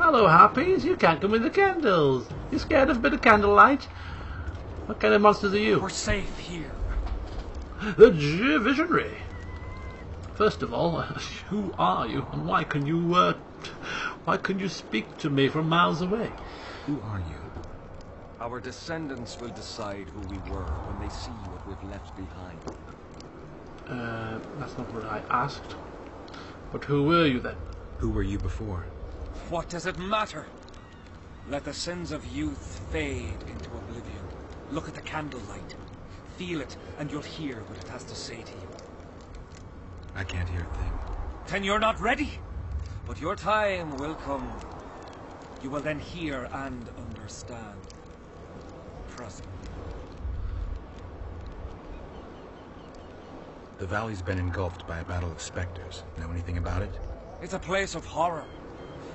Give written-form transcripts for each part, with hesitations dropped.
Hello, Harpies. You can't come with the candles. You scared of a bit of candlelight? What kind of monsters are you? We're safe here. The Visionary. First of all, who are you, and why can you speak to me from miles away? Who are you? Our descendants will decide who we were when they see what we've left behind. That's not what I asked. But who were you then? Who were you before? What does it matter? Let the sins of youth fade into oblivion. Look at the candlelight. Feel it, and you'll hear what it has to say to you. I can't hear a thing. Then you're not ready. But your time will come. You will then hear and understand. Trust me. The valley's been engulfed by a battle of specters. Know anything about it? It's a place of horror.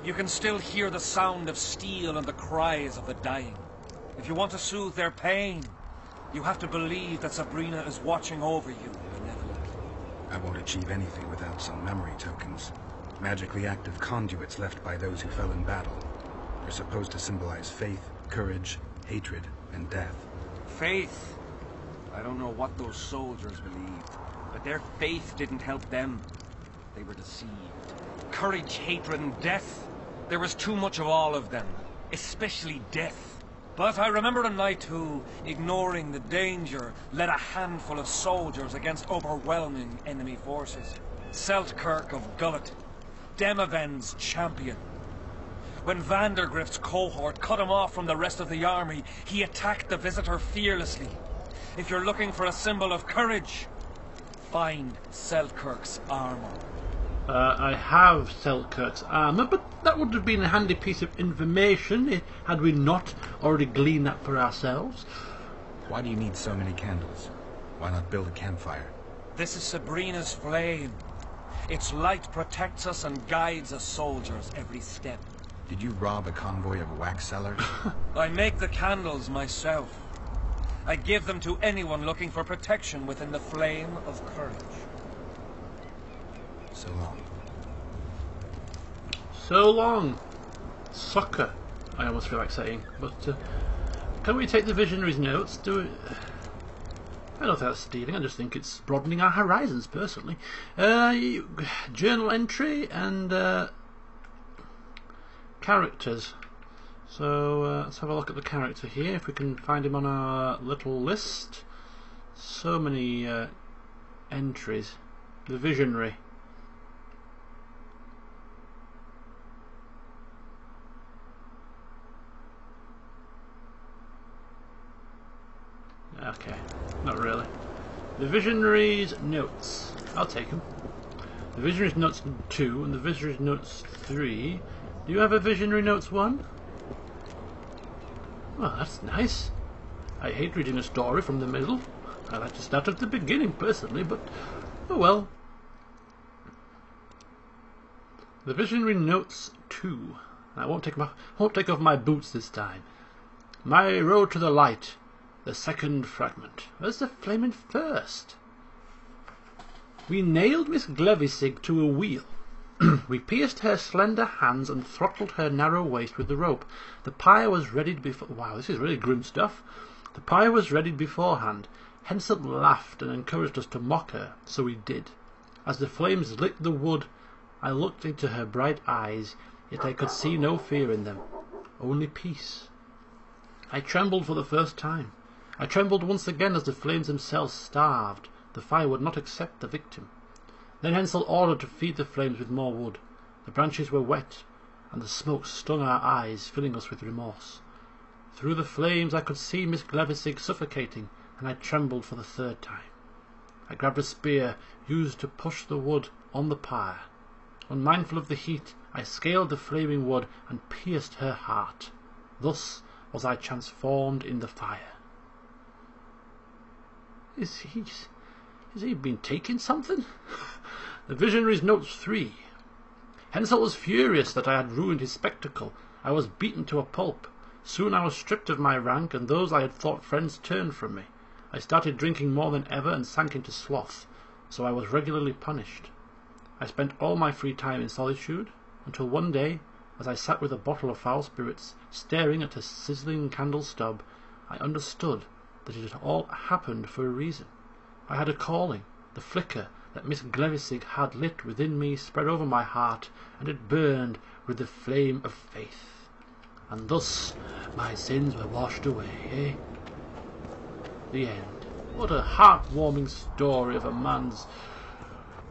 You can still hear the sound of steel and the cries of the dying. If you want to soothe their pain, you have to believe that Sabrina is watching over you benevolently. I won't achieve anything without some memory tokens. Magically active conduits left by those who fell in battle. They're supposed to symbolize faith, courage, hatred, and death. Faith. I don't know what those soldiers believed, but their faith didn't help them. They were deceived. Courage, hatred, and death. There was too much of all of them, especially death. But I remember a knight who, ignoring the danger, led a handful of soldiers against overwhelming enemy forces. Seltkirk of Gullet, Demavend's champion. When Vandergrift's cohort cut him off from the rest of the army, he attacked the visitor fearlessly. If you're looking for a symbol of courage, find Seltkirk's armor. I have Selkirk's armour, but that would have been a handy piece of information had we not already gleaned that for ourselves. Why do you need so many candles? Why not build a campfire? This is Sabrina's flame. Its light protects us and guides us soldiers every step. Did you rob a convoy of wax sellers? I make the candles myself. I give them to anyone looking for protection within the flame of courage. So long. So long. Sucker, I almost feel like saying. But can we take the Visionary's notes? Do it. I don't think that's stealing, I just think it's broadening our horizons, personally. Journal entry and characters. So let's have a look at the character here, if we can find him on our little list. So many entries. The Visionary. Okay, not really. The Visionary's notes. I'll take them. The Visionary's notes 2 and the Visionary's notes 3. Do you have a Visionary notes 1? Well, that's nice. I hate reading a story from the middle. I like to start at the beginning, personally, but oh well. The Visionary notes 2. I won't take off my boots this time. My road to the light. The second fragment. Where's the flaming first? We nailed Miss Glevisig to a wheel. We pierced her slender hands and throttled her narrow waist with the rope. The pyre was readied before... Wow, this is really grim stuff. The pyre was readied beforehand. Henselt laughed and encouraged us to mock her, so we did. As the flames lit the wood, I looked into her bright eyes, yet I could see no fear in them, only peace. I trembled for the first time. I trembled once again as the flames themselves starved. The fire would not accept the victim. Then Henselt ordered to feed the flames with more wood. The branches were wet, and the smoke stung our eyes, filling us with remorse. Through the flames I could see Miss Glevisig suffocating, and I trembled for the third time. I grabbed a spear, used to push the wood on the pyre. Unmindful of the heat, I scaled the flaming wood and pierced her heart. Thus was I transformed in the fire. Is he been taking something? The Visionary's notes 3. Henselt was furious that I had ruined his spectacle. I was beaten to a pulp. Soon I was stripped of my rank, and those I had thought friends turned from me. I started drinking more than ever and sank into sloth, so I was regularly punished. I spent all my free time in solitude, until one day As I sat with a bottle of foul spirits, staring at a sizzling candle stub, I understood that it had all happened for a reason. I had a calling. The flicker that Miss Glevisig had lit within me spread over my heart, and it burned with the flame of faith. And thus my sins were washed away, eh? The end. What a heartwarming story of a man's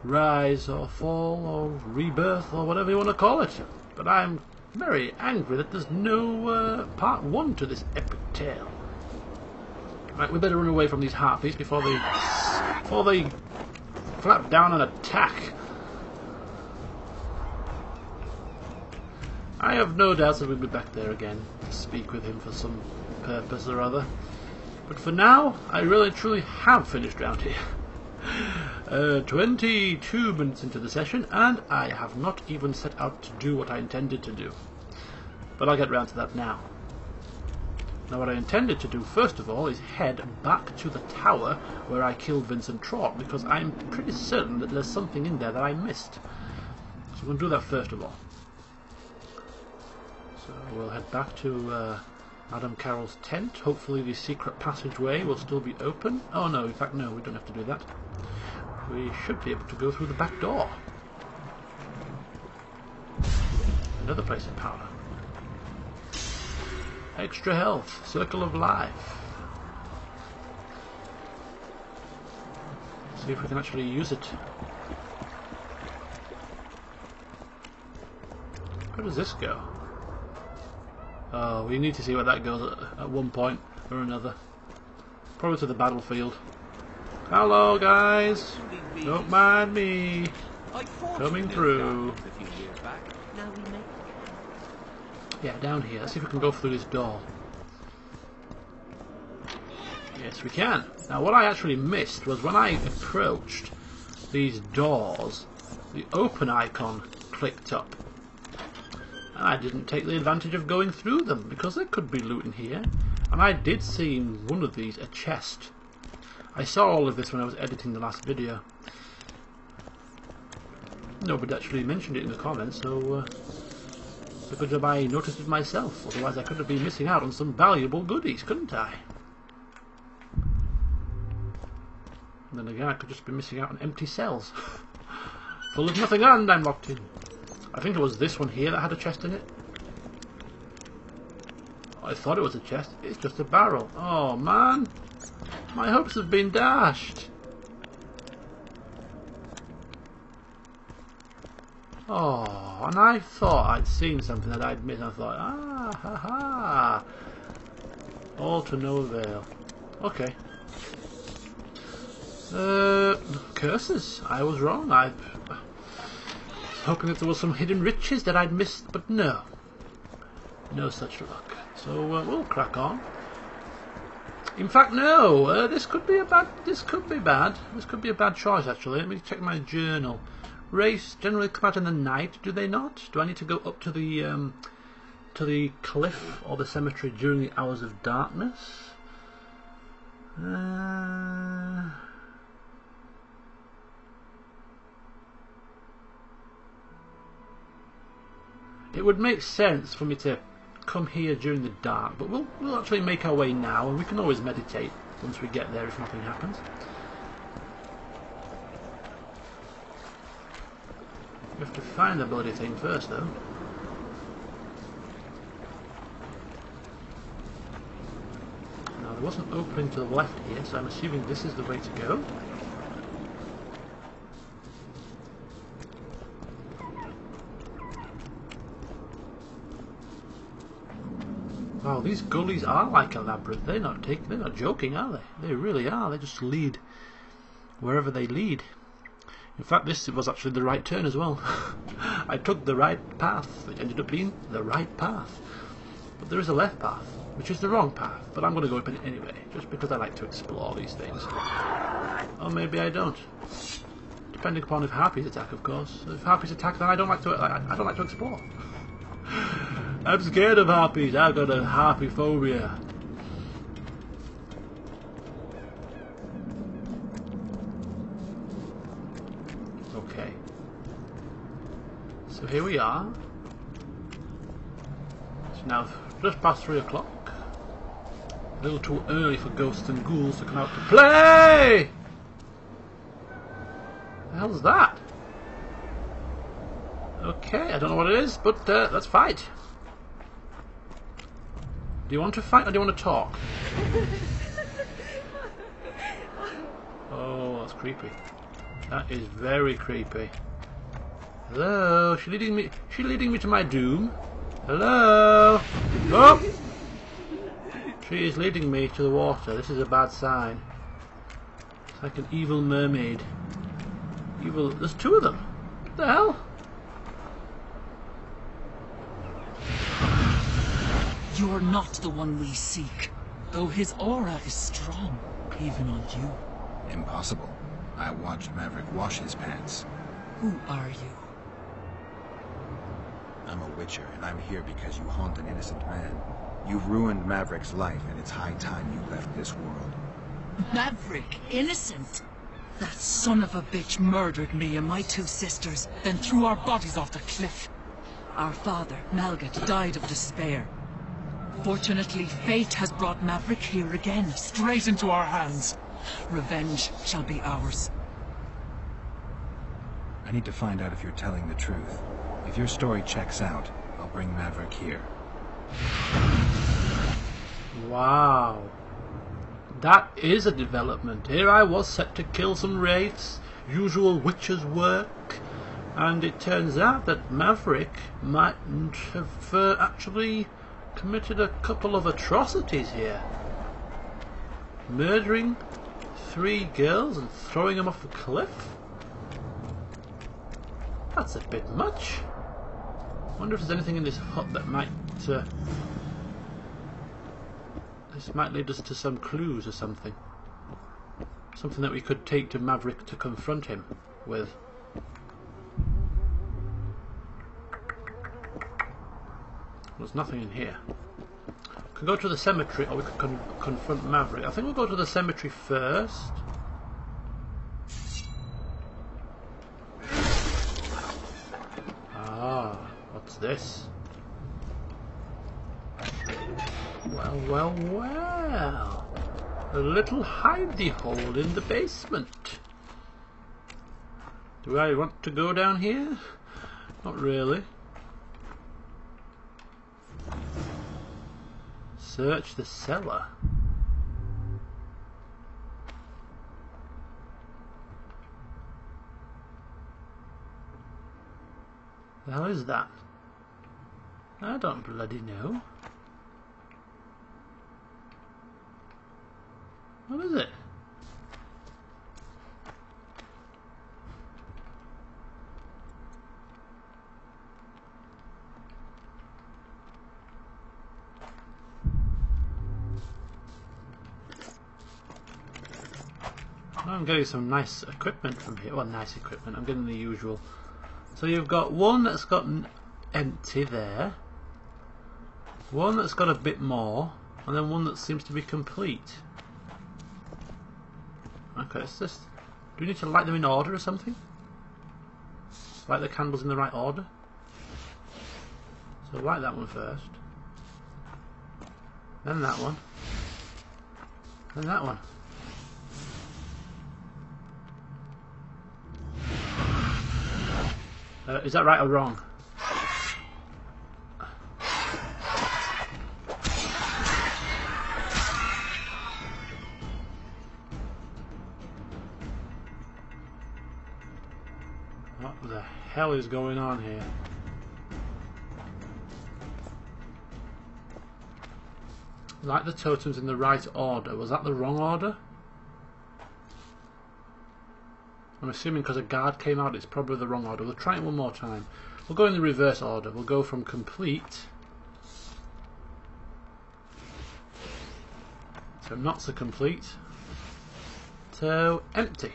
rise or fall or rebirth or whatever you want to call it. But I'm very angry that there's no part 1 to this epic tale. Right, we better run away from these harpies before they flap down and attack. I have no doubts that we'll be back there again to speak with him for some purpose or other. But for now, I really truly have finished round here. 22 minutes into the session, and I have not even set out to do what I intended to do. But I'll get round to that now. Now what I intended to do first of all is head back to the tower where I killed Vincent Trott, because I'm pretty certain that there's something in there that I missed. So we're going to do that first of all. So we'll head back to Madame Carol's tent. Hopefully the secret passageway will still be open. Oh no, in fact no, we don't have to do that. We should be able to go through the back door. Another place of power. Extra health, circle of life. See if we can actually use it. Where does this go? Oh, we need to see where that goes at one point or another. Probably to the battlefield. Hello guys! Don't mind me. Coming through. Yeah, down here. Let's see if we can go through this door. Yes, we can. Now, what I actually missed was when I approached these doors, the open icon clicked up. And I didn't take the advantage of going through them, because there could be loot in here. And I did see in one of these a chest. I saw all of this when I was editing the last video. Nobody actually mentioned it in the comments, so it's a good job I noticed it myself. Otherwise I could have been missing out on some valuable goodies, couldn't I? And then again I could just be missing out on empty cells. Full of nothing, and I'm locked in. I think it was this one here that had a chest in it. I thought it was a chest. It's just a barrel. Oh man, my hopes have been dashed. Oh, and I thought I'd seen something that I'd missed, and I thought, ah, ha ha. All to no avail. Okay. Curses. I was wrong. I was hoping that there was some hidden riches that I'd missed, but no. No such luck. So we'll crack on. In fact, no. This could be bad. This could be a bad choice, actually. Let me check my journal. Race generally come out in the night, do they not? Do I need to go up to the cliff or the cemetery during the hours of darkness? It would make sense for me to come here during the dark, but we'll actually make our way now, and we can always meditate once we get there if nothing happens. We have to find the bloody thing first, though. Now, there was an opening to the left here, so I'm assuming this is the way to go. Wow, these gullies are like a labyrinth. They're not joking, are they? They really are. They just lead wherever they lead. In fact, this was actually the right turn as well. I took the right path. It ended up being the right path. But there is a left path, which is the wrong path. But I'm going to go up in it anyway, just because I like to explore these things. Or maybe I don't. Depending upon if harpies attack, of course. If harpies attack, then I don't like to explore. I'm scared of harpies. I've got a harpy phobia. Okay. So here we are. It's now just past 3 o'clock. A little too early for ghosts and ghouls to come out to play! The hell's that? Okay, I don't know what it is, but let's fight. Do you want to fight or do you want to talk? Oh, that's creepy. That is very creepy. Hello, she leading me to my doom. Hello. Oh, she is leading me to the water. This is a bad sign. It's like an evil mermaid. Evil. There's 2 of them. What the hell? You're not the one we seek, though his aura is strong, even on you. Impossible. I watched Maverick wash his pants. Who are you? I'm a witcher, and I'm here because you haunt an innocent man. You've ruined Maverick's life, and it's high time you left this world. Maverick? Innocent? That son of a bitch murdered me and my 2 sisters, then threw our bodies off the cliff. Our father, Malgat, died of despair. Fortunately, fate has brought Maverick here again, straight into our hands. Revenge shall be ours. I need to find out if you're telling the truth. If your story checks out, I'll bring Maverick here. Wow. That is a development. Here I was set to kill some wraiths, usual witcher's work, and it turns out that Maverick mightn't have actually committed a couple of atrocities here. Murdering 3 girls and throwing them off a cliff? That's a bit much. I wonder if there's anything in this hut that might... this might lead us to some clues or something. Something that we could take to Maverick to confront him with. There's nothing in here. We can go to the cemetery or we could confront Maverick. I think we'll go to the cemetery first. Ah, what's this? Well, well, well. A little hidey hole in the basement. Do I want to go down here? Not really. Search the cellar. The hell is that? I don't bloody know. What is it? I'm getting some nice equipment from here. Well, nice equipment. I'm getting the usual. So you've got one that's got empty there, one that's got a bit more, and then one that seems to be complete. Okay, it's just... Do we need to light them in order or something? Light the candles in the right order? So light that one first. Then that one. Then that one. Is that right or wrong? What the hell is going on here? Light the totems in the right order. Was that the wrong order? I'm assuming because a guard came out, it's probably the wrong order. We'll try it one more time. We'll go in the reverse order. We'll go from complete to not so complete to empty.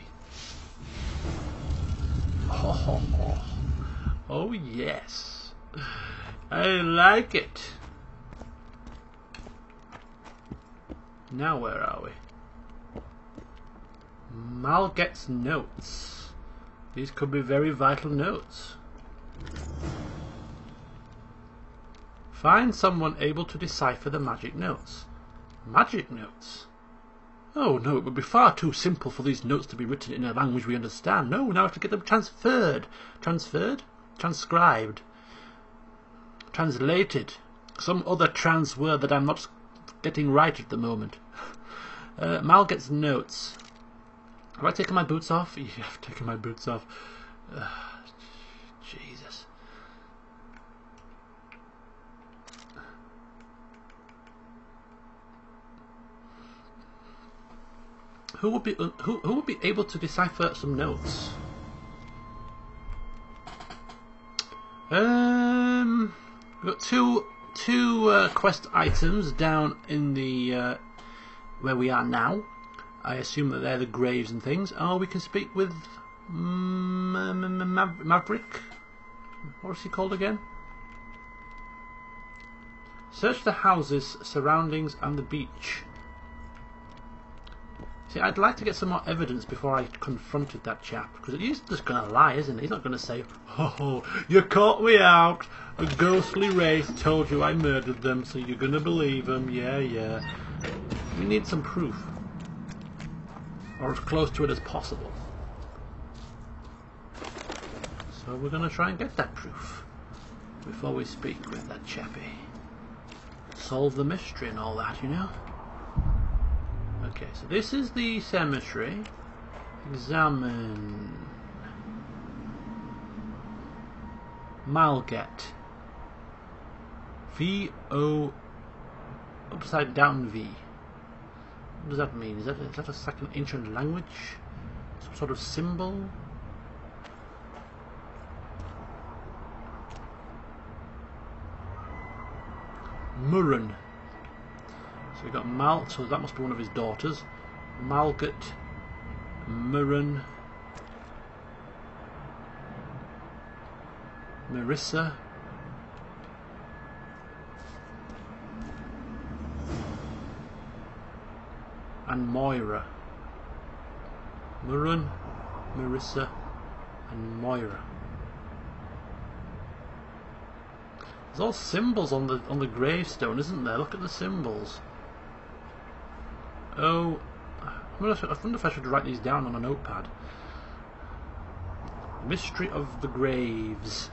Oh yes, I like it. Now where are we? Malgat's notes. These could be very vital notes. Find someone able to decipher the magic notes. Magic notes? Oh no, it would be far too simple for these notes to be written in a language we understand. No, now I have to get them transferred. Transferred? Transcribed. Translated. Some other trans word that I'm not getting right at the moment. Mal gets notes. Have I taken my boots off? Yeah, I've taken my boots off. Jesus. Who would be able to decipher some notes? We've got two quest items down in the where we are now. I assume that they're the graves and things. Oh, we can speak with Maverick. What's he called again? Search the houses, surroundings, and the beach. See, I'd like to get some more evidence before I confronted that chap, because he's just going to lie, isn't he? He's not going to say, "Oh, you caught me out. A ghostly race told you I murdered them, so you're going to believe him. Yeah, yeah." We need some proof, or as close to it as possible. So we're going to try and get that proof before we speak with that chappie. Solve the mystery and all that, you know. Okay, so this is the cemetery. Examine. Malget. V-O... upside down V. What does that mean? Is that a second ancient language? Some sort of symbol? Murren. So we've got Mal, so that must be one of his daughters. Malget, Murren, Marissa, and Moira. Murren, Marissa, and Moira. There's all symbols on the gravestone, isn't there? Look at the symbols. Oh, I wonder if I should write these down on a notepad. Mystery of the graves.